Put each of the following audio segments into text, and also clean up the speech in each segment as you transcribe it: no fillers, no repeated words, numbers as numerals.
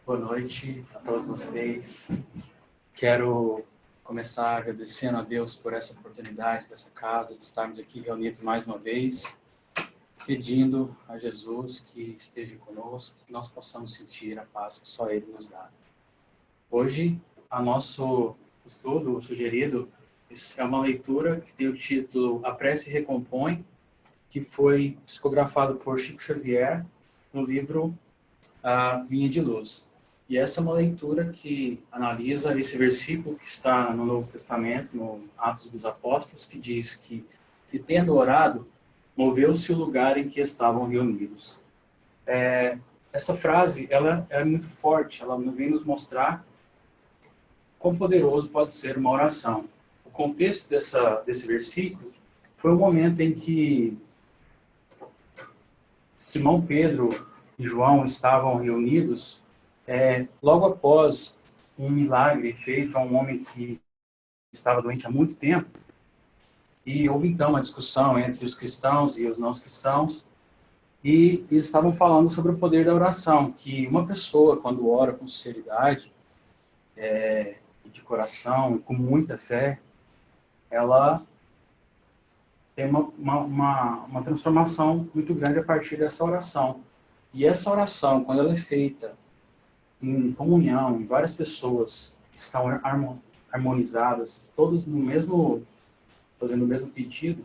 Boa noite a todos vocês. Quero começar agradecendo a Deus por essa oportunidade dessa casa, de estarmos aqui reunidos mais uma vez, pedindo a Jesus que esteja conosco, que nós possamos sentir a paz que só Ele nos dá. Hoje, a nosso estudo sugerido é uma leitura que tem o título A Prece Recompõe, que foi psicografado por Chico Xavier no livro A Vinha de Luz. E essa é uma leitura que analisa esse versículo que está no Novo Testamento, no Atos dos Apóstolos, que diz que tendo orado, moveu-se o lugar em que estavam reunidos. Essa frase, ela é muito forte, ela vem nos mostrar quão poderoso pode ser uma oração. O contexto desse versículo foi o momento em que Simão Pedro e João estavam reunidos logo após um milagre feito a um homem que estava doente há muito tempo. E houve então uma discussão entre os cristãos e os não cristãos, e eles estavam falando sobre o poder da oração, que uma pessoa, quando ora com sinceridade, de coração, com muita fé, ela tem uma transformação muito grande a partir dessa oração. E essa oração, quando ela é feita em comunhão, em várias pessoas que estão harmonizadas, todos no mesmo, fazendo o mesmo pedido,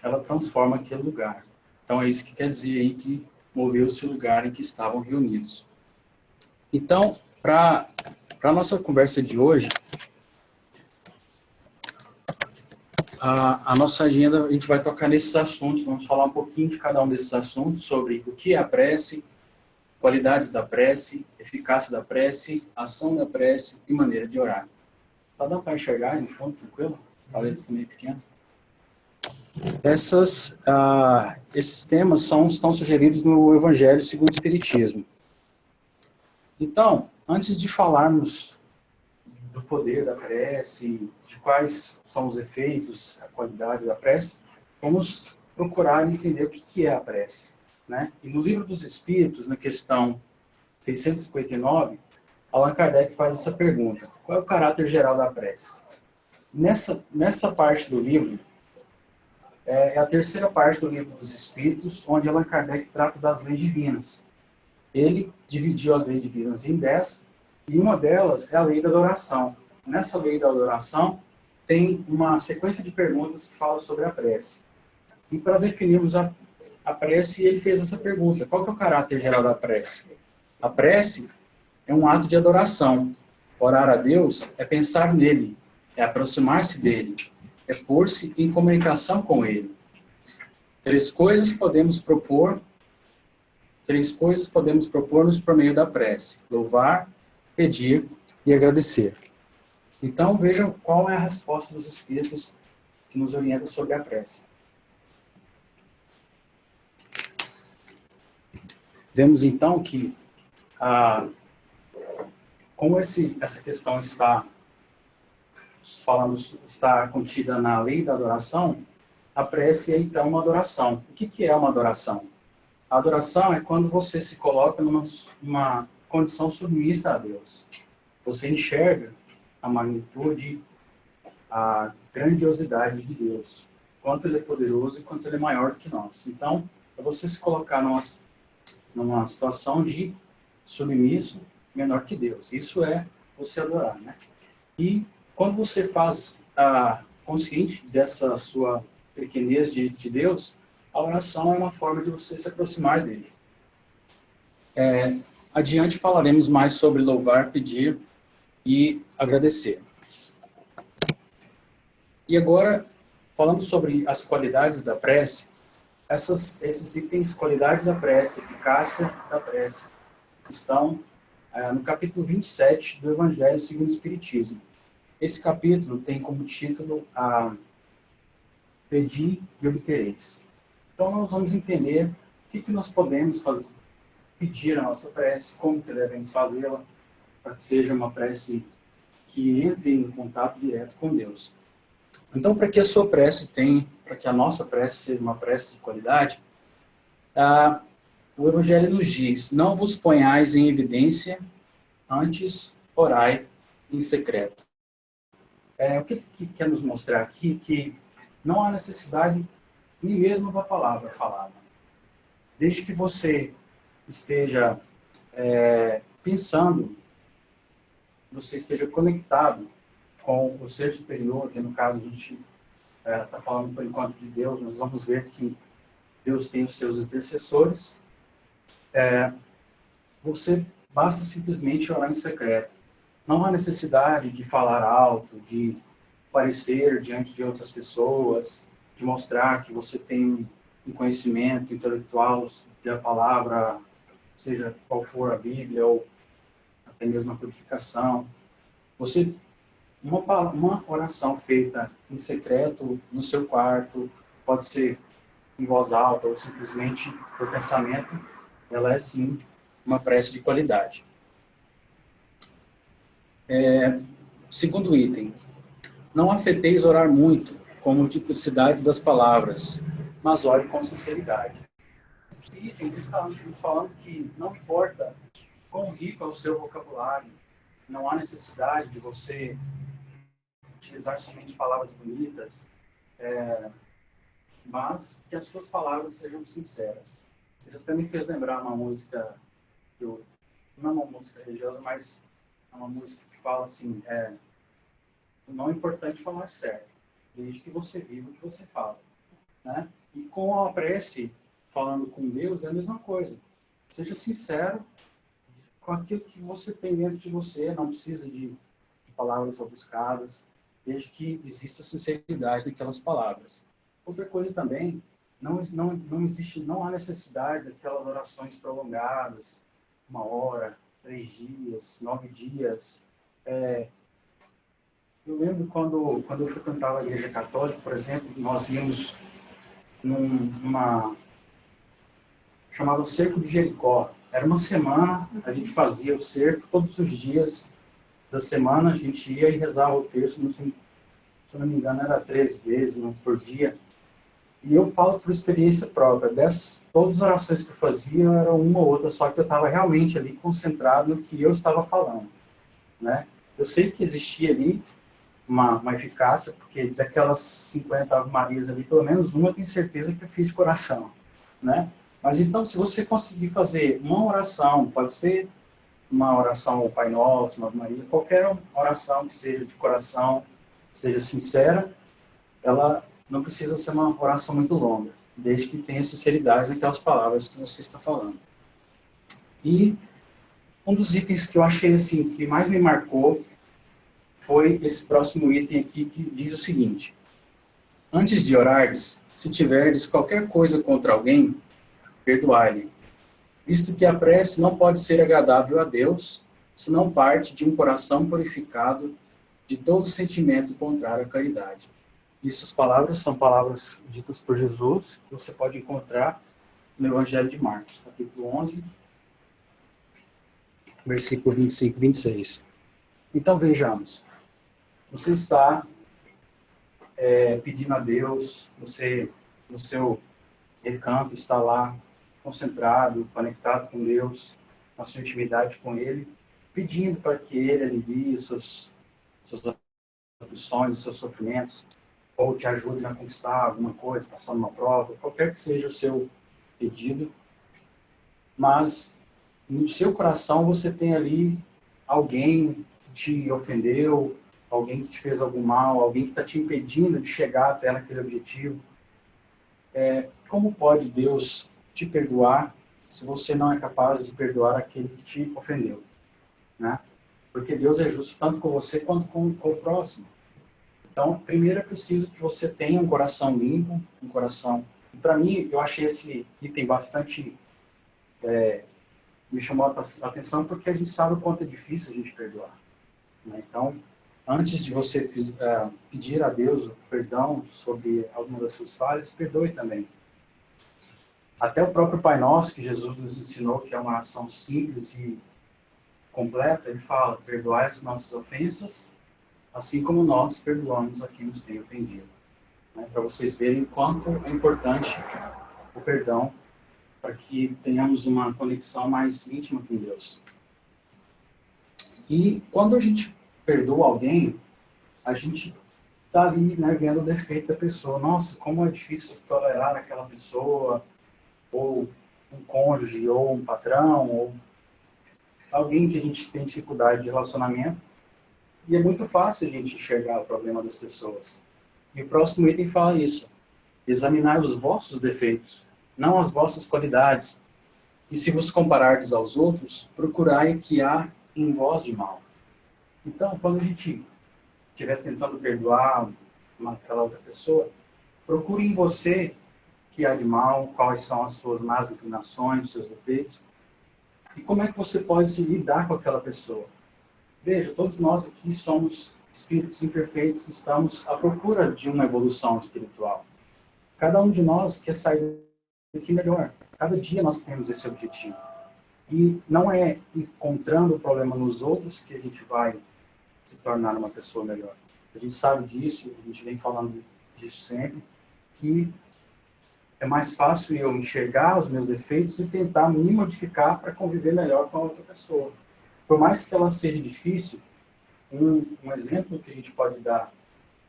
ela transforma aquele lugar. Então é isso que quer dizer aí que moveu-se o lugar em que estavam reunidos. Então, para a nossa conversa de hoje, a nossa agenda, a gente vai tocar nesses assuntos, vamos falar um pouquinho de cada um desses assuntos, sobre o que é a prece, qualidades da prece, eficácia da prece, ação da prece e maneira de orar. Tá dando para enxergar aí no fundo, tranquilo? Talvez meio pequeno. Esses temas estão sugeridos no Evangelho segundo o Espiritismo. Então, antes de falarmos do poder da prece, de quais são os efeitos, a qualidade da prece, vamos procurar entender o que é a prece. Né? E no Livro dos Espíritos, na questão 659, Allan Kardec faz essa pergunta: qual é o caráter geral da prece? Nessa parte do livro, é a terceira parte do Livro dos Espíritos, onde Allan Kardec trata das leis divinas. Ele dividiu as leis divinas em 10, e uma delas é a lei da adoração. Nessa lei da adoração, tem uma sequência de perguntas que fala sobre a prece. E para definirmos a prece, ele fez essa pergunta: qual que é o caráter geral da prece? A prece é um ato de adoração. Orar a Deus é pensar nele, é aproximar-se dele, é pôr-se em comunicação com ele. Três coisas podemos propor-nos por meio da prece: louvar, pedir e agradecer. Então, vejam qual é a resposta dos Espíritos que nos orienta sobre a prece. Vemos então que, como essa questão está contida na lei da adoração, a prece é então uma adoração. O que é uma adoração? A adoração é quando você se coloca numa condição submissa a Deus. Você enxerga a magnitude, a grandiosidade de Deus, quanto Ele é poderoso e quanto Ele é maior do que nós. Então, é você se colocar numa situação de submisso menor que Deus. Isso é você adorar, né? E quando você faz consciente dessa sua pequenez de Deus, a oração é uma forma de você se aproximar dele. Adiante falaremos mais sobre louvar, pedir e agradecer. E agora, falando sobre as qualidades da prece, esses itens, qualidade da prece, eficácia da prece, estão no capítulo 27 do Evangelho segundo o Espiritismo. Esse capítulo tem como título Pedi e obtereis. Então nós vamos entender o que nós podemos pedir a nossa prece, como que devemos fazê-la, para que seja uma prece que entre em contato direto com Deus. Então, para que a nossa prece seja uma prece de qualidade, o Evangelho nos diz: não vos ponhais em evidência Antes, orai em secreto. O que quer nos mostrar aqui? Que não há necessidade nem mesmo da palavra falada. Desde que você esteja pensando, você esteja conectado com o ser superior, que no caso a gente está falando por enquanto de Deus, nós vamos ver que Deus tem os seus intercessores. Você basta simplesmente orar em secreto. Não há necessidade de falar alto, de aparecer diante de outras pessoas, de mostrar que você tem um conhecimento intelectual da palavra, seja qual for a Bíblia ou até mesmo a purificação. Uma oração feita em secreto no seu quarto, pode ser em voz alta ou simplesmente por pensamento, ela é sim uma prece de qualidade. Segundo item, não afeteis orar muito, com multiplicidade das palavras, mas ore com sinceridade. Esse item está nos falando que não importa quão rico é o seu vocabulário, não há necessidade de você utilizar somente palavras bonitas, mas que as suas palavras sejam sinceras. Isso até me fez lembrar uma música, não é uma música religiosa, mas é uma música que fala assim, não é importante falar certo, desde que você viva o que você fala. Né? E com a prece, falando com Deus, é a mesma coisa. Seja sincero com aquilo que você tem dentro de você, não precisa de palavras rebuscadas, desde que exista sinceridade naquelas palavras. Outra coisa também, não há necessidade daquelas orações prolongadas, 1 hora, 3 dias, 9 dias. Eu lembro quando eu frequentava a igreja católica, por exemplo, nós íamos numa chamava Cerco de Jericó. Era uma semana, a gente fazia o cerco, todos os dias da semana a gente ia e rezava o terço, se eu não me engano era 3 vezes por dia. E eu falo por experiência própria, todas as orações que eu fazia era uma ou outra, só que eu estava realmente ali concentrado no que eu estava falando. Né? Eu sei que existia ali uma eficácia, porque daquelas 50 Ave Marias ali, pelo menos uma eu tenho certeza que eu fiz de coração. Né? Mas então, se você conseguir fazer uma oração, pode ser uma oração ao Pai Nosso, uma Ave Maria, qualquer oração que seja de coração, seja sincera, ela não precisa ser uma oração muito longa, desde que tenha sinceridade naquelas palavras que você está falando. E um dos itens que eu achei assim, que mais me marcou foi esse próximo item aqui, que diz o seguinte: antes de orardes, se tiverdes qualquer coisa contra alguém, perdoai-lhe, visto que a prece não pode ser agradável a Deus, se não parte de um coração purificado de todo sentimento contrário à caridade. Essas palavras são palavras ditas por Jesus, que você pode encontrar no Evangelho de Marcos, capítulo 11, versículo 25 e 26. Então, vejamos. Você está pedindo a Deus, você, no seu recanto, está lá, concentrado, conectado com Deus, na sua intimidade com Ele, pedindo para que Ele alivie suas aflições, seus sofrimentos, ou te ajude a conquistar alguma coisa, passar uma prova, qualquer que seja o seu pedido. Mas no seu coração você tem ali alguém que te ofendeu, alguém que te fez algum mal, alguém que está te impedindo de chegar até naquele objetivo. Como pode Deus te perdoar se você não é capaz de perdoar aquele que te ofendeu? Né? Porque Deus é justo tanto com você quanto com o próximo. Então, primeiro é preciso que você tenha um coração limpo, um coração... Para mim, eu achei esse item bastante... me chamou a atenção porque a gente sabe o quanto é difícil a gente perdoar. Né? Então, antes de você pedir a Deus o perdão sobre alguma das suas falhas, perdoe também. Até o próprio Pai Nosso, que Jesus nos ensinou, que é uma oração simples e completa, ele fala: perdoai as nossas ofensas, assim como nós perdoamos a quem nos tem ofendido. Né? Para vocês verem quanto é importante o perdão, para que tenhamos uma conexão mais íntima com Deus. E quando a gente perdoa alguém, a gente está ali, né, vendo o defeito da pessoa. Nossa, como é difícil tolerar aquela pessoa, ou um cônjuge, ou um patrão, ou alguém que a gente tem dificuldade de relacionamento. E é muito fácil a gente enxergar o problema das pessoas. E o próximo item fala isso. Examinar os vossos defeitos, não as vossas qualidades. E se vos comparardes aos outros, procurai o que há em vós de mal. Então, quando a gente estiver tentando perdoar aquela outra pessoa, procure em você o que há de mal, quais são as suas más inclinações, os seus defeitos, e como é que você pode lidar com aquela pessoa. Veja, todos nós aqui somos espíritos imperfeitos que estamos à procura de uma evolução espiritual. Cada um de nós quer sair daqui melhor. Cada dia nós temos esse objetivo. E não é encontrando o problema nos outros que a gente vai se tornar uma pessoa melhor. A gente sabe disso, a gente vem falando disso sempre, que é mais fácil eu enxergar os meus defeitos e tentar me modificar para conviver melhor com a outra pessoa. Por mais que ela seja difícil, um exemplo que a gente pode dar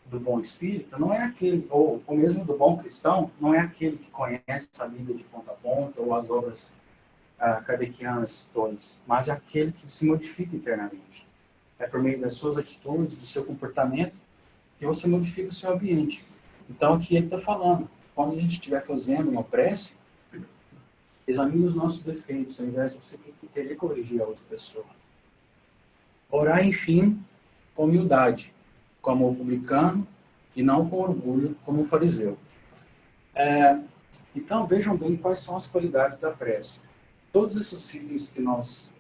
do bom espírito não é aquele, ou mesmo do bom cristão, não é aquele que conhece a Bíblia de ponta a ponta ou as obras kardecianas todas, mas é aquele que se modifica internamente. É por meio das suas atitudes, do seu comportamento, que você modifica o seu ambiente. Então, aqui ele está falando, quando a gente estiver fazendo uma prece, examine os nossos defeitos, ao invés de você querer corrigir a outra pessoa. Orar, enfim, com humildade, como o publicano, e não com orgulho, como o fariseu. Então, vejam bem quais são as qualidades da prece. Todos esses itens que nós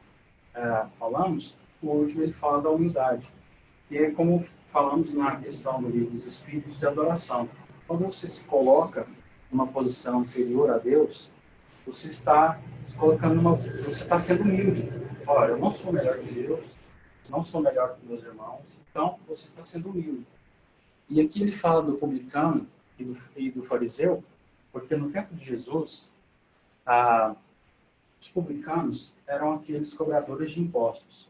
falamos, o último ele fala da humildade. E é como falamos na questão do livro dos Espíritos de adoração. Quando você se coloca numa posição inferior a Deus, você está se colocando você está sendo humilde. Olha, eu não sou melhor que Deus, não sou melhor que meus irmãos, então você está sendo humilde. E aqui ele fala do publicano e do fariseu, porque no tempo de Jesus, os publicanos eram aqueles cobradores de impostos.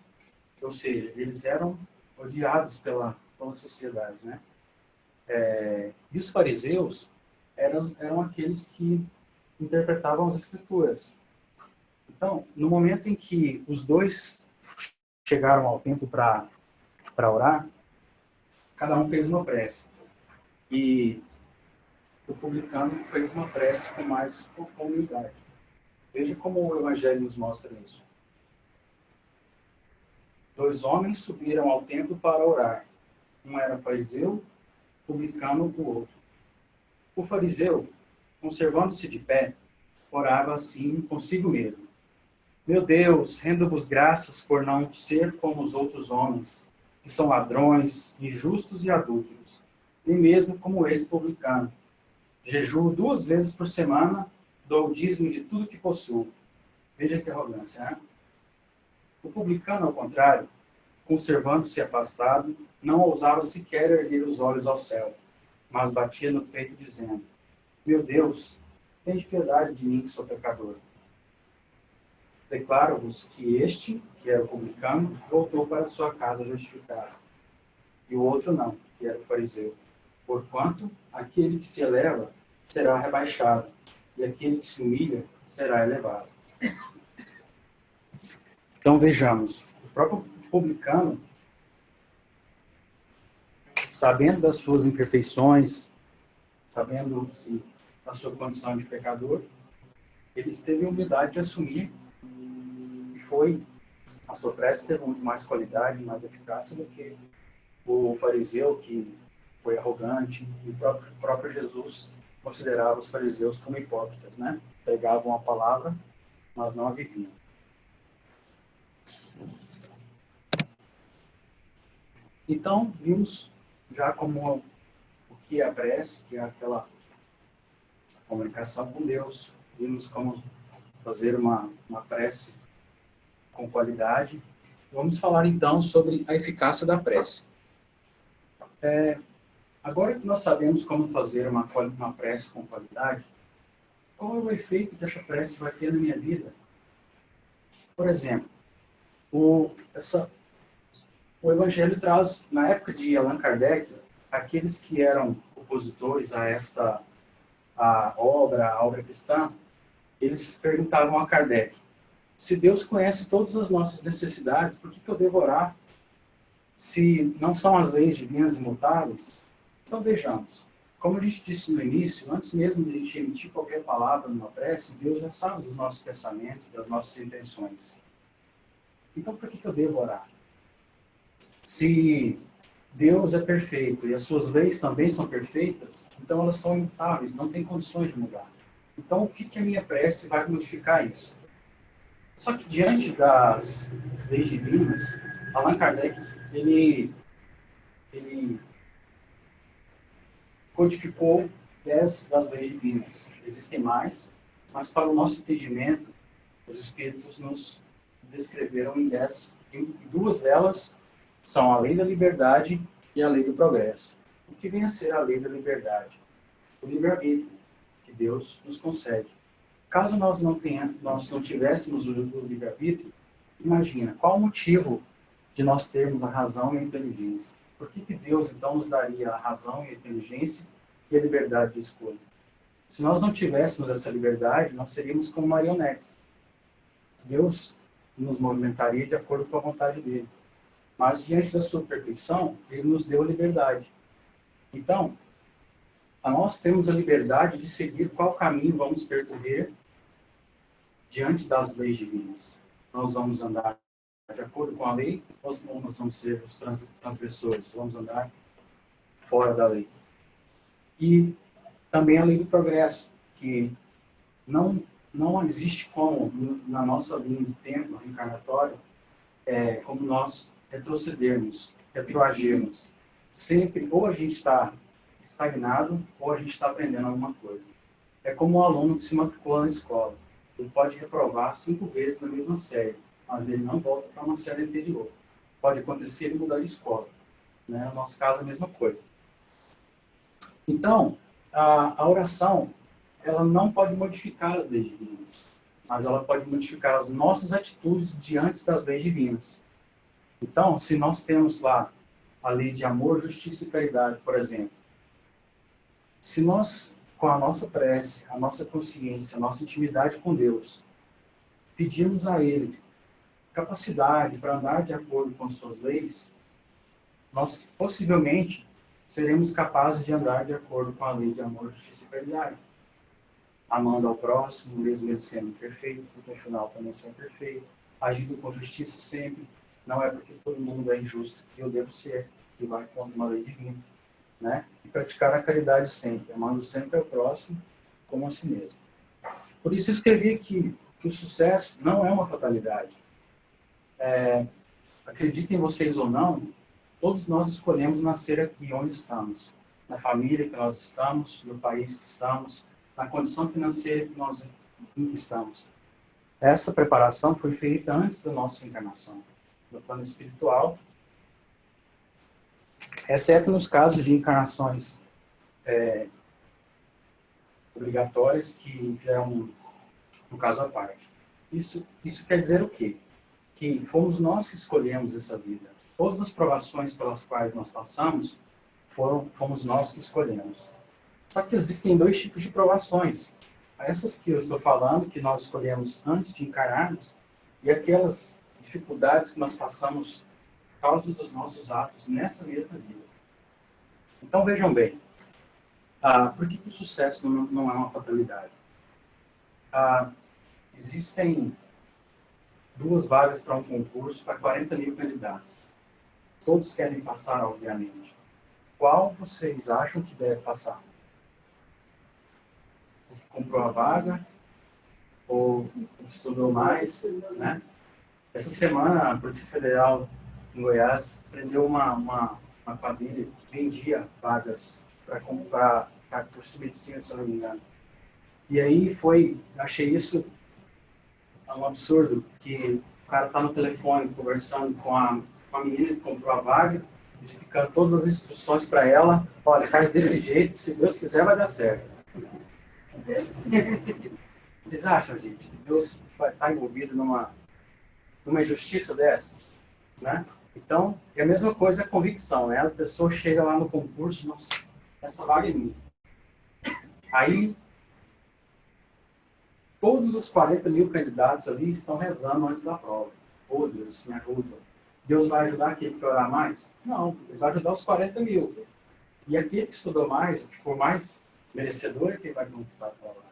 Ou seja, eles eram odiados pela sociedade, né? E os fariseus eram aqueles que interpretavam as escrituras. Então, no momento em que os dois chegaram ao templo para orar, cada um fez uma prece. E o publicano fez uma prece com humildade. Veja como o Evangelho nos mostra isso. 2 homens subiram ao templo para orar. Um era fariseu, publicano o outro. O fariseu, conservando-se de pé, orava assim consigo mesmo. Meu Deus, rendo-vos graças por não ser como os outros homens, que são ladrões, injustos e adúlteros, nem mesmo como esse publicano. Jejuo 2 vezes por semana, dou o dízimo de tudo que possuo. Veja que arrogância, né? O publicano, ao contrário, conservando-se afastado, não ousava sequer erguer os olhos ao céu, mas batia no peito dizendo, meu Deus, tende piedade de mim que sou pecador. Declaro-vos que este, que era o publicano, voltou para sua casa justificado, e o outro não, que era o fariseu. Porquanto aquele que se eleva será rebaixado, e aquele que se humilha será elevado. Então vejamos, o próprio publicano, sabendo das suas imperfeições, sabendo da sua condição de pecador, ele teve a humildade de assumir e a sua prece teve muito mais qualidade, mais eficácia do que o fariseu que foi arrogante, e o próprio Jesus considerava os fariseus como hipócritas, né? Pregavam a palavra, mas não a viviam. Então, vimos já como o que é a prece, que é aquela comunicação com Deus. Vimos como fazer uma prece com qualidade. Vamos falar então sobre a eficácia da prece. Agora que nós sabemos como fazer uma prece com qualidade, qual é o efeito que essa prece vai ter na minha vida? Por exemplo, essa O Evangelho traz, na época de Allan Kardec, aqueles que eram opositores a obra cristã, eles perguntavam a Kardec: se Deus conhece todas as nossas necessidades, por que eu devo orar? Se não são as leis divinas imutáveis? Então vejamos, como a gente disse no início, antes mesmo de a gente emitir qualquer palavra numa prece, Deus já sabe dos nossos pensamentos, das nossas intenções. Então por que eu devo orar? Se Deus é perfeito e as suas leis também são perfeitas, então elas são imutáveis, não tem condições de mudar. Então, o que a minha prece vai modificar isso? Só que diante das leis divinas, Allan Kardec, ele codificou 10 das leis divinas. Existem mais, mas para o nosso entendimento, os Espíritos nos descreveram em 10. E duas delas são a lei da liberdade e a lei do progresso. O que vem a ser a lei da liberdade? O livre-arbítrio que Deus nos concede. Caso nós não tivéssemos o livre-arbítrio, imagina, qual o motivo de nós termos a razão e a inteligência? Por que Deus, então, nos daria a razão e a inteligência e a liberdade de escolha? Se nós não tivéssemos essa liberdade, nós seríamos como marionetes. Deus nos movimentaria de acordo com a vontade dele. Mas, diante da sua perfeição, ele nos deu a liberdade. Então, nós temos a liberdade de seguir qual caminho vamos percorrer diante das leis divinas. Nós vamos andar de acordo com a lei ou nós vamos ser os transgressores? Vamos andar fora da lei. E também a lei do progresso, que não existe como, na nossa linha de tempo reencarnatório, como nós retroagirmos. Sempre, ou a gente está estagnado, ou a gente está aprendendo alguma coisa. É como um aluno que se matriculou na escola. Ele pode reprovar 5 vezes na mesma série, mas ele não volta para uma série anterior. Pode acontecer ele mudar de escola. Né? No nosso caso, a mesma coisa. Então, a oração, ela não pode modificar as leis divinas, mas ela pode modificar as nossas atitudes diante das leis divinas. Então, se nós temos lá a lei de amor, justiça e caridade, por exemplo, se nós, com a nossa prece, a nossa consciência, a nossa intimidade com Deus, pedirmos a Ele capacidade para andar de acordo com as suas leis, nós possivelmente seremos capazes de andar de acordo com a lei de amor, justiça e caridade. Amando ao próximo, mesmo ele sendo imperfeito, porque no final também sou imperfeito. Agindo com justiça sempre. Não é porque todo mundo é injusto que eu devo ser, que vai contra uma lei divina. Né? E praticar a caridade sempre, amando sempre ao próximo como a si mesmo. Por isso escrevi que o sucesso não é uma fatalidade. Acreditem vocês ou não, todos nós escolhemos nascer aqui onde estamos, na família que nós estamos, no país que estamos, na condição financeira que nós estamos. Essa preparação foi feita antes da nossa encarnação, no plano espiritual, exceto nos casos de encarnações obrigatórias, que já é um caso à parte. Isso quer dizer o quê? Que fomos nós que escolhemos essa vida. Todas as provações pelas quais nós passamos, fomos nós que escolhemos. Só que existem 2 tipos de provações. Essas que eu estou falando, que nós escolhemos antes de encarnarmos, e aquelas dificuldades que nós passamos por causa dos nossos atos nessa mesma vida. Então vejam bem, por que o sucesso não é uma fatalidade? Existem 2 vagas para um concurso para 40 mil candidatos. Todos querem passar, obviamente. Qual vocês acham que deve passar? O que comprou a vaga? Ou o que estudou mais? Né? Essa semana, a Polícia Federal em Goiás prendeu uma quadrilha que vendia vagas para comprar para curso de medicina, se eu não me engano. E aí achei isso um absurdo, que o cara está no telefone conversando com a menina que comprou a vaga, explicando todas as instruções para ela. Olha, faz desse jeito, que se Deus quiser vai dar certo. Vocês acham, gente, que Deus vai estar envolvido numa injustiça dessas? Né? Então, é a mesma coisa a convicção, né? As pessoas chegam lá no concurso, nossa, essa vaga é minha. Aí, todos os 40 mil candidatos ali estão rezando antes da prova. Oh, Deus, me ajuda. Deus vai ajudar aquele que orar mais? Não, ele vai ajudar os 40 mil. E aquele que estudou mais, que for mais merecedor, é quem vai conquistar a prova.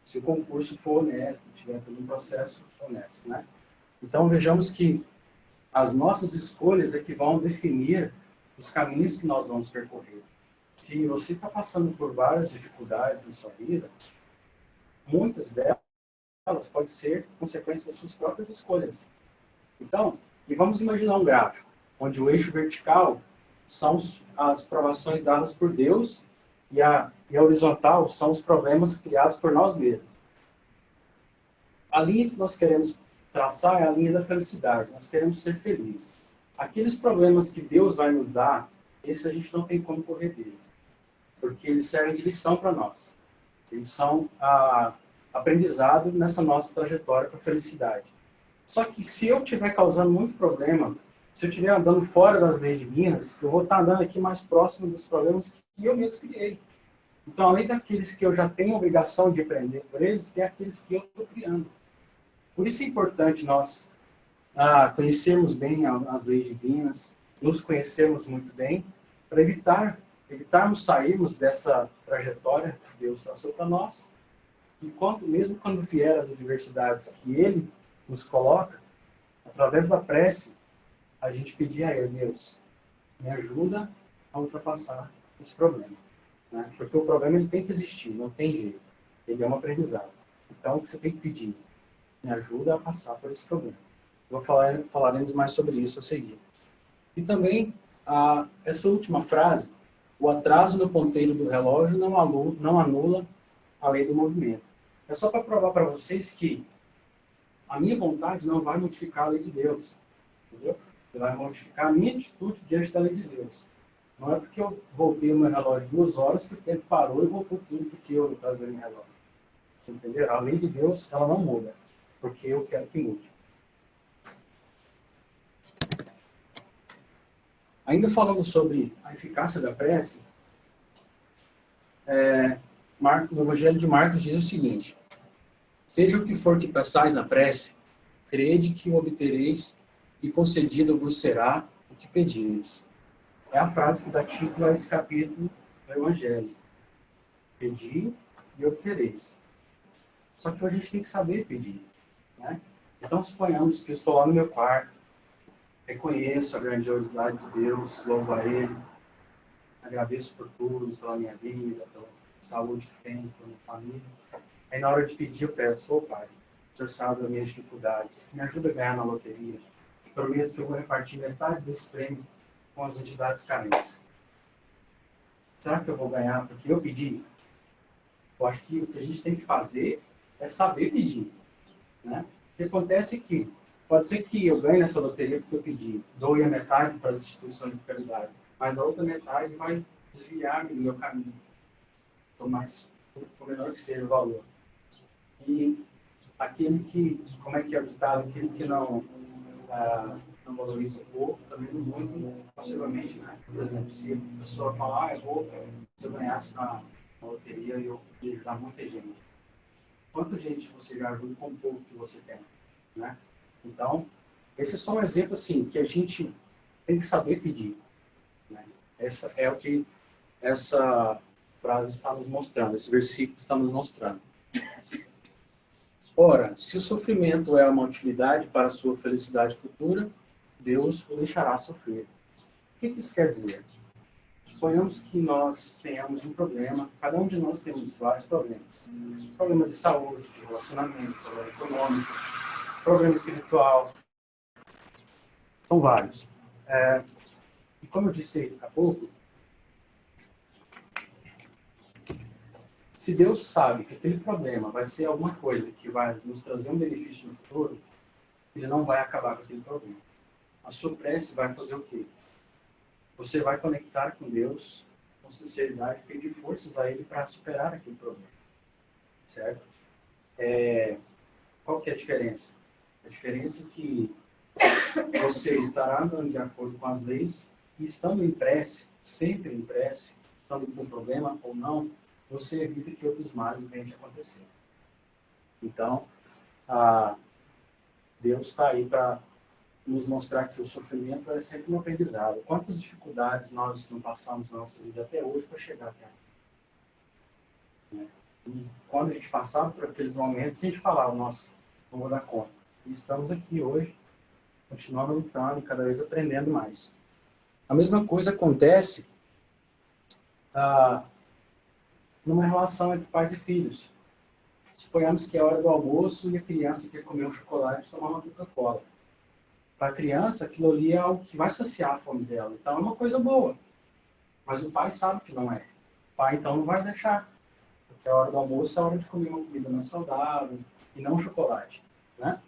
Se o concurso for honesto, tiver todo um processo honesto, né? Então, vejamos que as nossas escolhas é que vão definir os caminhos que nós vamos percorrer. Se você está passando por várias dificuldades na sua vida, muitas delas podem ser consequência das suas próprias escolhas. Então, e vamos imaginar um gráfico, onde o eixo vertical são as provações dadas por Deus e a horizontal são os problemas criados por nós mesmos. A linha que nós queremos traçar é a linha da felicidade. Nós queremos ser felizes. Aqueles problemas que Deus vai nos dar, esses a gente não tem como correr deles. Porque eles servem de lição para nós. Eles são aprendizado nessa nossa trajetória para a felicidade. Só que se eu estiver causando muito problema, se eu estiver andando fora das leis divinas, eu vou estar andando aqui mais próximo dos problemas que eu mesmo criei. Então, além daqueles que eu já tenho a obrigação de aprender por eles, tem aqueles que eu estou criando. Por isso é importante nós conhecermos bem as leis divinas, nos conhecermos muito bem, para evitarmos sairmos dessa trajetória que Deus traçou para nós. Enquanto, mesmo quando vier as adversidades que Ele nos coloca, através da prece, a gente pedir a Ele: Deus, me ajuda a ultrapassar esse problema. Né? Porque o problema ele tem que existir, não tem jeito. Ele é um aprendizado. Então, o que você tem que pedir? Me ajuda a passar por esse problema. Falaremos mais sobre isso a seguir. E também, essa última frase: o atraso no ponteiro do relógio não anula a lei do movimento. É só para provar para vocês que a minha vontade não vai modificar a lei de Deus. Entendeu? Ele vai modificar a minha atitude diante da lei de Deus. Não é porque eu voltei o meu relógio 2 horas que o tempo parou e voltou tudo porque eu atrasei meu relógio. Entendeu? A lei de Deus, ela não muda, porque eu quero que mude. Ainda falando sobre a eficácia da prece, no Evangelho de Marcos diz o seguinte: seja o que for que peçais na prece, crede que o obtereis e concedido vos será o que pedires. É a frase que dá título a esse capítulo do Evangelho. Pedi e obtereis. Só que a gente tem que saber pedir. Né? Então, suponhamos que eu estou lá no meu quarto, reconheço a grandiosidade de Deus, louvo a Ele, agradeço por tudo, pela minha vida, pela saúde que tenho, pela minha família. Aí, na hora de pedir, eu peço: ô Pai, o Senhor sabe das minhas dificuldades, me ajuda a ganhar na loteria. Prometo que eu vou repartir metade desse prêmio com as entidades carentes. Será que eu vou ganhar porque eu pedi? Eu acho que o que a gente tem que fazer é saber pedir. Né? O que acontece é que pode ser que eu ganhe nessa loteria porque eu pedi, doe a metade para as instituições de caridade, mas a outra metade vai desviar-me do meu caminho, por menor que seja o valor. E aquele que, como é que é o ditado, aquele que não valoriza o pouco, também não muito, possivelmente, né? Por exemplo, se a pessoa falar: se eu ganhasse na loteria, eu ia ajudar muita gente. Quanta gente você já ajuda com o pouco que você tem, né? Então, esse é só um exemplo, assim, que a gente tem que saber pedir. Né? Essa é o que essa frase está nos mostrando, esse versículo está nos mostrando. Ora, se o sofrimento é uma utilidade para a sua felicidade futura, Deus o deixará sofrer. O que isso quer dizer? Suponhamos que nós tenhamos um problema, cada um de nós temos vários problemas. Problema de saúde, de relacionamento, problema econômico, problema espiritual. São vários. E como eu disse há pouco, se Deus sabe que aquele problema vai ser alguma coisa que vai nos trazer um benefício no futuro, Ele não vai acabar com aquele problema. A sua prece vai fazer o quê? Você vai conectar com Deus com sinceridade e pedir forças a Ele para superar aquele problema. Certo? Qual que é a diferença? A diferença é que você estará andando de acordo com as leis e estando em prece, sempre em prece, estando com problema ou não, você evita que outros males venham a acontecer. Então, Deus está aí para nos mostrar que o sofrimento é sempre um aprendizado. Quantas dificuldades nós não passamos na nossa vida até hoje para chegar até aqui. E quando a gente passava por aqueles momentos, a gente falava, nossa, não vou dar conta. E estamos aqui hoje, continuando lutando e cada vez aprendendo mais. A mesma coisa acontece numa relação entre pais e filhos. Suponhamos que é a hora do almoço e a criança quer comer um chocolate e tomar uma Coca-Cola. Para a criança, aquilo ali é algo que vai saciar a fome dela. Então é uma coisa boa. Mas o pai sabe que não é. O pai, então, não vai deixar. Porque a hora do almoço é a hora de comer uma comida mais saudável e não um chocolate. Né?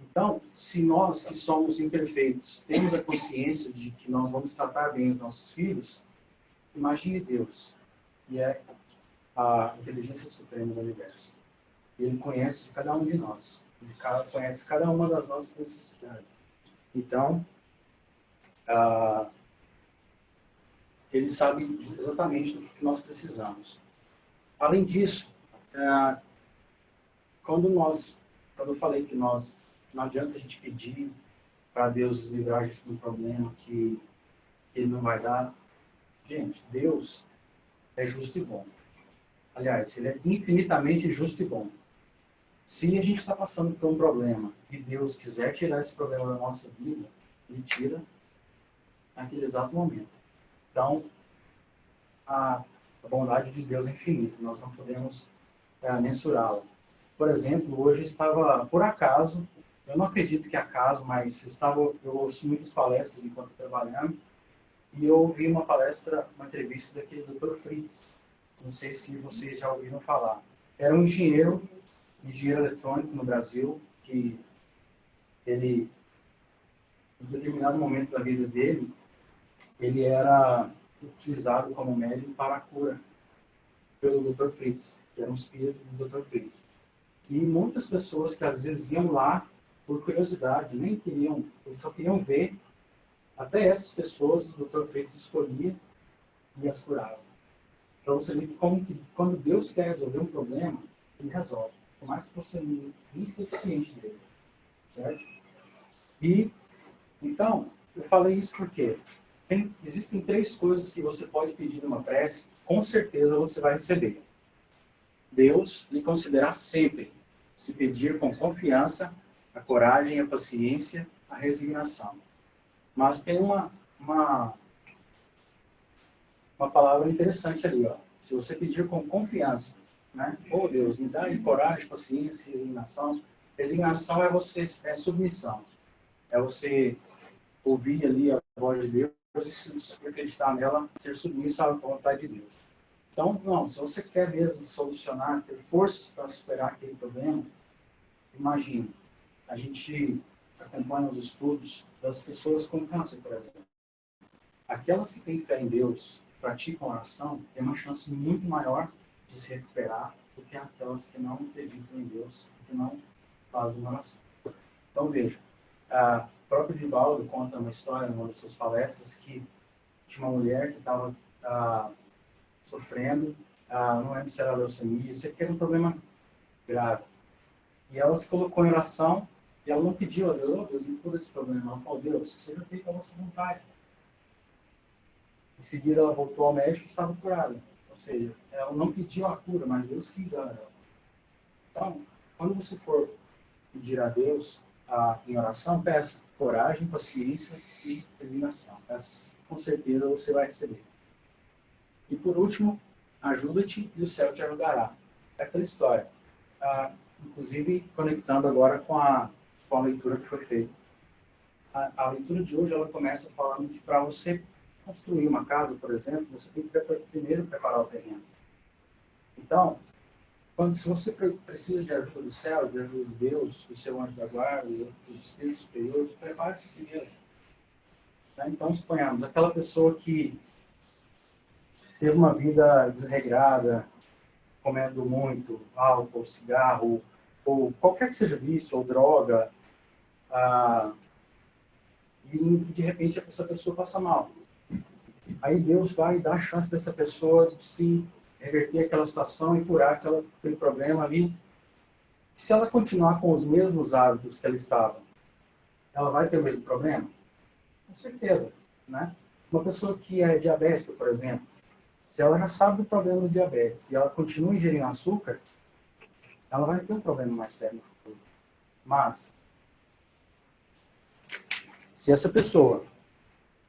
Então, se nós que somos imperfeitos temos a consciência de que nós vamos tratar bem os nossos filhos, imagine Deus, que é a inteligência suprema do universo. Ele conhece cada um de nós. Ele conhece cada uma das nossas necessidades. Então, ele sabe exatamente do que nós precisamos. Além disso, quando eu falei que não adianta a gente pedir para Deus livrar a gente de um problema que Ele não vai dar, gente, Deus é justo e bom. Aliás, Ele é infinitamente justo e bom. Se a gente está passando por um problema e Deus quiser tirar esse problema da nossa vida, Ele tira naquele exato momento. Então, a bondade de Deus é infinita, nós não podemos mensurá-la. Por exemplo, hoje eu estava, por acaso, eu não acredito que é acaso, mas eu ouço muitas palestras enquanto trabalhando, e eu ouvi uma entrevista daquele Dr. Fritz. Não sei se vocês já ouviram falar. Era um engenheiro eletrônico no Brasil, que ele, em determinado momento da vida dele, ele era utilizado como médium para a cura pelo Dr. Fritz, que era um espírito do Dr. Fritz. E muitas pessoas que às vezes iam lá por curiosidade, nem queriam, eles só queriam ver, até essas pessoas o Dr. Fritz escolhia e as curava. Para você ver como que quando Deus quer resolver um problema, Ele resolve. Por mais que você não esteja ciente dele. Certo? E, então, eu falei isso porque existem 3 coisas que você pode pedir numa prece, com certeza você vai receber. Deus lhe concederá sempre, se pedir com confiança, a coragem, a paciência, a resignação. Mas tem uma palavra interessante ali, ó. Se você pedir com confiança, né? Oh Deus, me dá aí coragem, paciência, resignação. Resignação é submissão. É você ouvir ali a voz de Deus e acreditar nela, ser submisso à vontade de Deus. Então, não, se você quer mesmo solucionar, ter forças para superar aquele problema, imagine, a gente acompanha os estudos das pessoas com câncer, por exemplo. Aquelas que têm fé em Deus, praticam oração, têm uma chance muito maior de se recuperar do que aquelas que não acreditam em Deus, que não fazem oração. Então, veja, a própria Divaldo conta uma história, numa das suas palestras, que tinha uma mulher que estava sofrendo, não lembro se era leucemia, isso aqui era um problema grave. E ela se colocou em oração, e ela não pediu a Deus, oh, Deus, me cura esse problema. Ela falou, Deus, que seja feita a vossa vontade. Em seguida, ela voltou ao médico e estava curada. Ou seja, ela não pediu a cura, mas Deus quis ela. Então, quando você for pedir a Deus em oração, peça coragem, paciência e resignação. Essas, com certeza, você vai receber. E por último, ajuda-te e o céu te ajudará. É aquela história. Inclusive, conectando agora com a leitura que foi feita. A leitura de hoje, ela começa falando que para você construir uma casa, por exemplo, você tem que primeiro preparar o terreno. Então, se você precisa de ajuda do céu, de ajuda de Deus, do seu anjo da guarda, dos espíritos superiores, prepare-se primeiro. Tá? Então, suponhamos, aquela pessoa que teve uma vida desregrada, comendo muito álcool, cigarro, ou qualquer que seja vício, ou droga, e de repente essa pessoa passa mal. Aí Deus vai dar a chance dessa pessoa de se reverter aquela situação e curar aquele problema ali. Se ela continuar com os mesmos hábitos que ela estava, ela vai ter o mesmo problema? Com certeza, né? Uma pessoa que é diabética, por exemplo, se ela já sabe do problema do diabetes e ela continua ingerindo açúcar, ela vai ter um problema mais sério no futuro. Mas, se essa pessoa,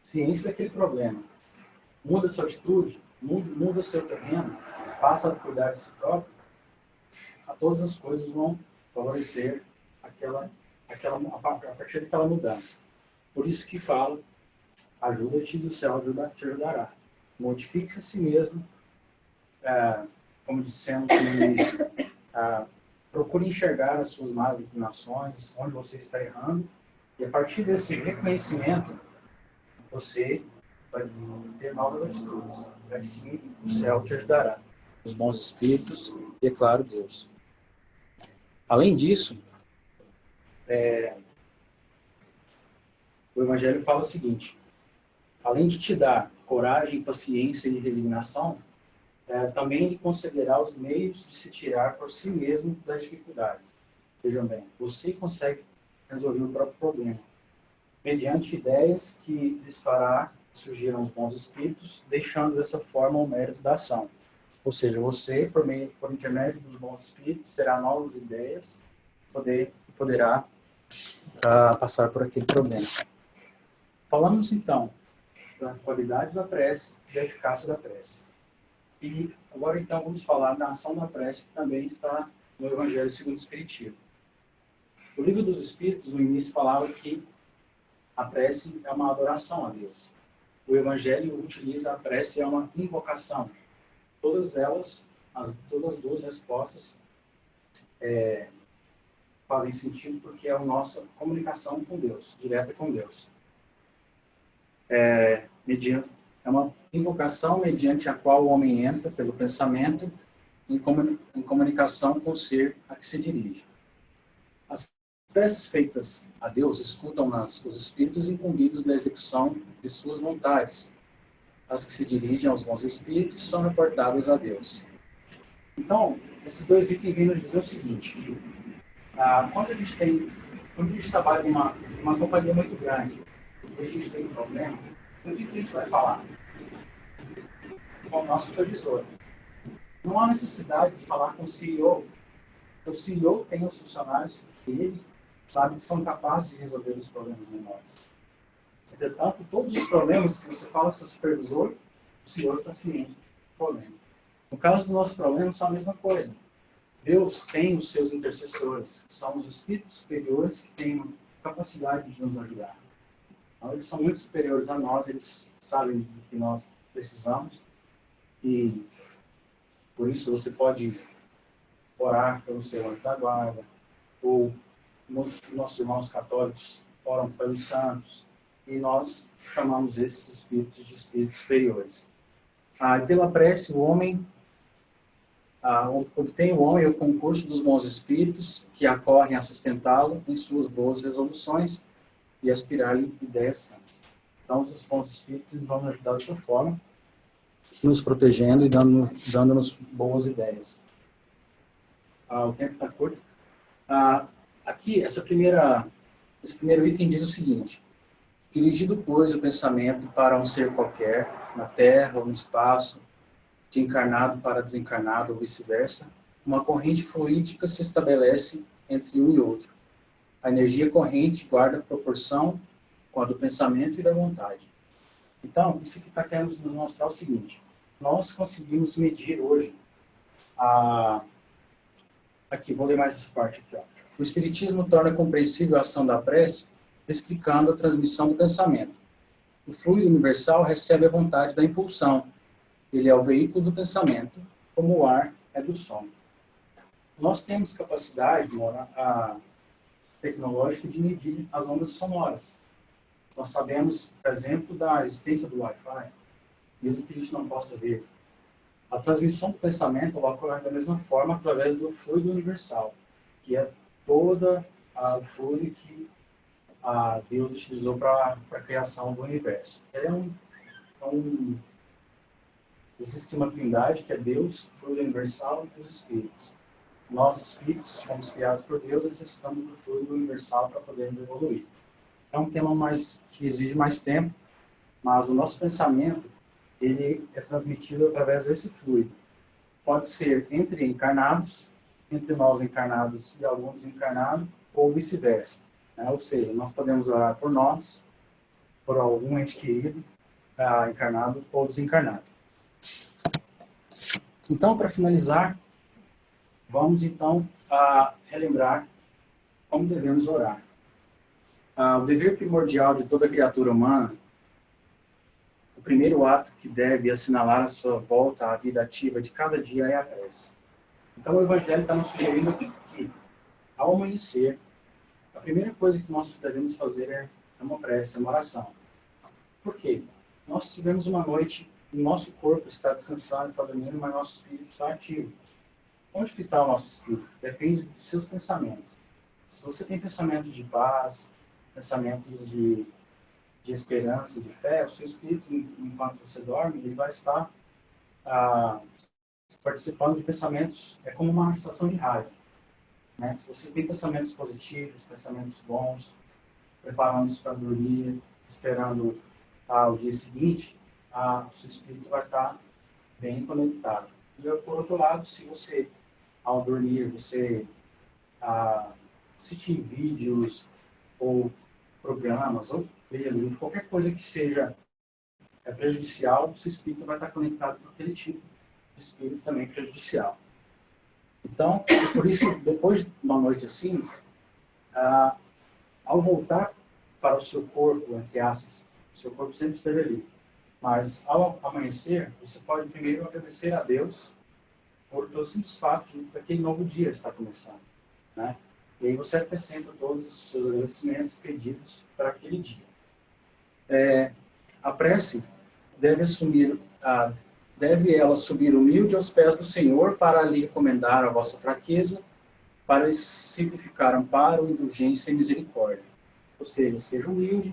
ciente daquele problema, muda sua atitude, muda o seu terreno, passa a cuidar de si próprio, todas as coisas vão favorecer a partir daquela mudança. Por isso que fala, ajuda-te e o céu te ajudará. Modifique-se a si mesmo, como dissemos no início, procure enxergar as suas más inclinações, onde você está errando, e a partir desse reconhecimento, você vai ter novas atitudes. Assim, o céu te ajudará. Os bons espíritos e, é claro, Deus. Além disso, o Evangelho fala o seguinte: além de te dar coragem, paciência e resignação, também lhe concederá os meios de se tirar por si mesmo das dificuldades. Vejam bem, você consegue resolver o próprio problema, mediante ideias que lhes fará surgir os bons espíritos, deixando dessa forma o mérito da ação. Ou seja, você, por intermédio dos bons espíritos, terá novas ideias, poderá passar por aquele problema. Falamos então da qualidade da prece e da eficácia da prece. E agora então vamos falar da ação da prece, que também está no Evangelho segundo o Espiritismo. O Livro dos Espíritos, no início, falava que a prece é uma adoração a Deus. O Evangelho utiliza a prece, é uma invocação. Todas as duas respostas fazem sentido porque é a nossa comunicação com Deus, direta com Deus. É uma invocação mediante a qual o homem entra pelo pensamento em comunicação com o ser a que se dirige. As preces feitas a Deus escutam-nas os espíritos incumbidos da execução de suas vontades. As que se dirigem aos bons espíritos são reportadas a Deus. Então, esses dois itens vêm nos dizer o seguinte: quando a gente trabalha em uma companhia muito grande, e a gente tem um problema, o que a gente vai falar? Com o nosso supervisor. Não há necessidade de falar com o CEO. O CEO tem os funcionários que ele sabe que são capazes de resolver os problemas menores. Entretanto, todos os problemas que você fala com o seu supervisor, o senhor está ciente do problema. No caso dos nossos problemas, são a mesma coisa. Deus tem os seus intercessores, que são os espíritos superiores que têm capacidade de nos ajudar. Então, eles são muito superiores a nós, eles sabem do que nós precisamos. E por isso você pode orar pelo seu anjo da guarda, ou muitos dos nossos irmãos católicos oram pelos santos, e nós chamamos esses espíritos de espíritos superiores. Pela prece, o homem obtém o concurso dos bons espíritos que acorrem a sustentá-lo em suas boas resoluções e aspirar-lhe ideias santas. Então, os bons espíritos vão nos ajudar dessa forma, nos protegendo e dando-nos boas ideias. O tempo está curto. Aqui, esse primeiro item diz o seguinte: dirigido, pois, o pensamento para um ser qualquer, na terra ou no espaço, de encarnado para desencarnado ou vice-versa, uma corrente fluídica se estabelece entre um e outro. A energia corrente guarda proporção com a do pensamento e da vontade. Então, isso aqui está querendo nos mostrar o seguinte: nós conseguimos medir hoje Aqui, vou ler mais essa parte aqui. O Espiritismo torna compreensível a ação da prece, explicando a transmissão do pensamento. O fluido universal recebe a vontade da impulsão. Ele é o veículo do pensamento, como o ar é do som. Nós temos capacidade tecnológica de medir as ondas sonoras. Nós sabemos, por exemplo, da existência do Wi-Fi, mesmo que a gente não possa ver. A transmissão do pensamento ocorre da mesma forma através do fluido universal, que é todo o fluido que Deus utilizou para a criação do universo. Existe uma trindade que é Deus, fluido universal e os espíritos. Nós, espíritos, fomos criados por Deus e necessitamos do fluido universal para podermos evoluir. É um tema que exige mais tempo, mas o nosso pensamento ele é transmitido através desse fluido. Pode ser entre encarnados, entre nós encarnados e alguns desencarnados, ou vice-versa. Né? Ou seja, nós podemos orar por nós, por algum ente querido, encarnado ou desencarnado. Então, para finalizar, vamos então relembrar como devemos orar. O dever primordial de toda criatura humana, o primeiro ato que deve assinalar a sua volta à vida ativa de cada dia é a prece. Então, o Evangelho está nos sugerindo aqui que, ao amanhecer, a primeira coisa que nós devemos fazer é uma prece, uma oração. Por quê? Nós tivemos uma noite, o nosso corpo está descansado, está dormindo, mas nosso espírito está ativo. Onde que está o nosso espírito? Depende dos seus pensamentos. Se você tem pensamentos de paz, pensamentos de esperança, de fé, o seu espírito, enquanto você dorme, ele vai estar participando de pensamentos, é como uma estação de rádio. Né? Se você tem pensamentos positivos, pensamentos bons, preparando-se para dormir, esperando o dia seguinte, o seu espírito vai estar bem conectado. E, por outro lado, se você, ao dormir, você assistir vídeos ou programas, ou ler livro, qualquer coisa que seja prejudicial, o seu espírito vai estar conectado com aquele tipo de espírito também prejudicial. Então, por isso, depois de uma noite assim, ao voltar para o seu corpo, entre aspas, o seu corpo sempre esteve ali, mas ao amanhecer, você pode primeiro agradecer a Deus por todo o simples fato daquele novo dia estar começando, né? E aí você acrescenta todos os seus agradecimentos e pedidos para aquele dia. A prece deve ela subir humilde aos pés do Senhor para lhe recomendar a vossa fraqueza, para lhe simplificar amparo, indulgência e misericórdia. Ou seja humilde,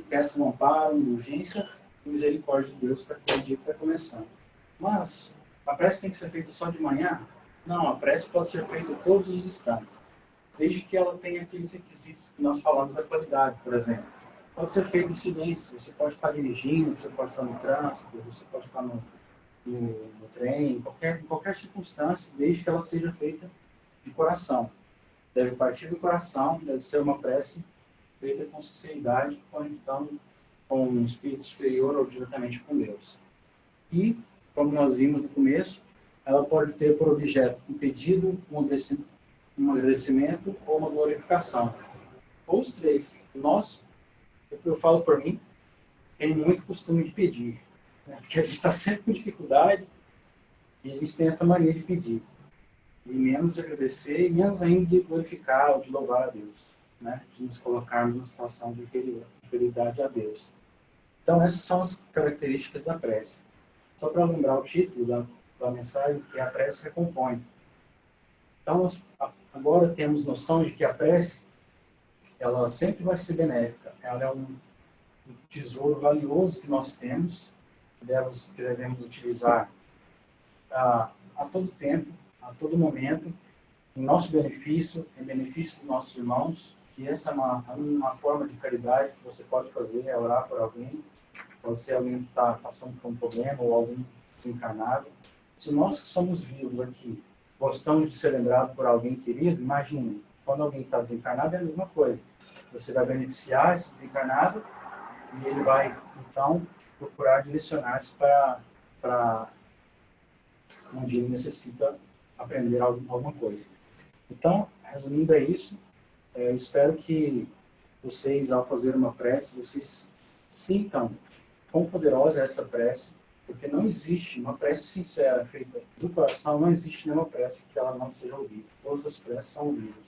peça um amparo, indulgência e misericórdia de Deus para aquele dia que está começando. Mas a prece tem que ser feita só de manhã? Não, a prece pode ser feita todos os instantes, desde que ela tenha aqueles requisitos que nós falamos da qualidade, por exemplo. Pode ser feito em silêncio, você pode estar dirigindo, você pode estar no trânsito, você pode estar no trem, em qualquer circunstância, desde que ela seja feita de coração. Deve partir do coração, deve ser uma prece feita com sinceridade, conectando com um espírito superior ou diretamente com Deus. E, como nós vimos no começo, ela pode ter por objeto um pedido, um agradecimento ou uma glorificação. Ou os três. Eu falo por mim, tenho muito costume de pedir, né? Porque a gente está sempre com dificuldade e a gente tem essa mania de pedir. E menos de agradecer e menos ainda de glorificar ou de louvar a Deus, né? De nos colocarmos na situação de inferioridade a Deus. Então, essas são as características da prece. Só para lembrar o título da mensagem, que a prece recompõe. Então, nós agora temos noção de que a prece, ela sempre vai ser benéfica. Ela é um tesouro valioso que nós temos, que devemos utilizar a todo tempo, a todo momento, em nosso benefício, em benefício dos nossos irmãos. E essa é uma forma de caridade que você pode fazer, é orar por alguém. Pode ser alguém que está passando por um problema ou alguém desencarnado. Se nós que somos vivos aqui gostamos de ser lembrados por alguém querido, imagine, quando alguém está desencarnado é a mesma coisa. Você vai beneficiar esse desencarnado e ele vai, então, procurar direcionar-se para onde ele necessita aprender alguma coisa. Então, resumindo é isso. Eu espero que vocês, ao fazer uma prece, vocês sintam quão poderosa é essa prece, porque não existe uma prece sincera feita do coração, não existe nenhuma prece que ela não seja ouvida. Todas as preces são ouvidas.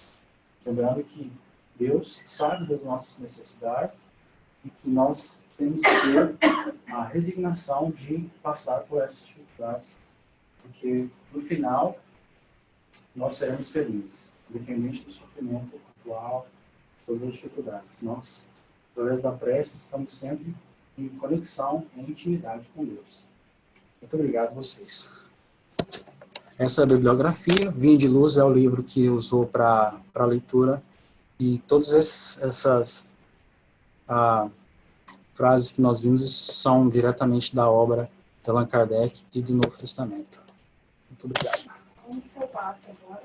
Lembrando que Deus sabe das nossas necessidades e que nós temos que ter a resignação de passar por essas dificuldades, porque no final nós seremos felizes, independente do sofrimento atual todas as dificuldades. Nós, através da prece, estamos sempre em conexão, em intimidade com Deus. Muito obrigado a vocês. Essa é a bibliografia. Vinha de Luz é o livro que usou para leitura, e todas essas frases que nós vimos são diretamente da obra de Allan Kardec e do Novo Testamento. Muito obrigado. Como seu passo agora?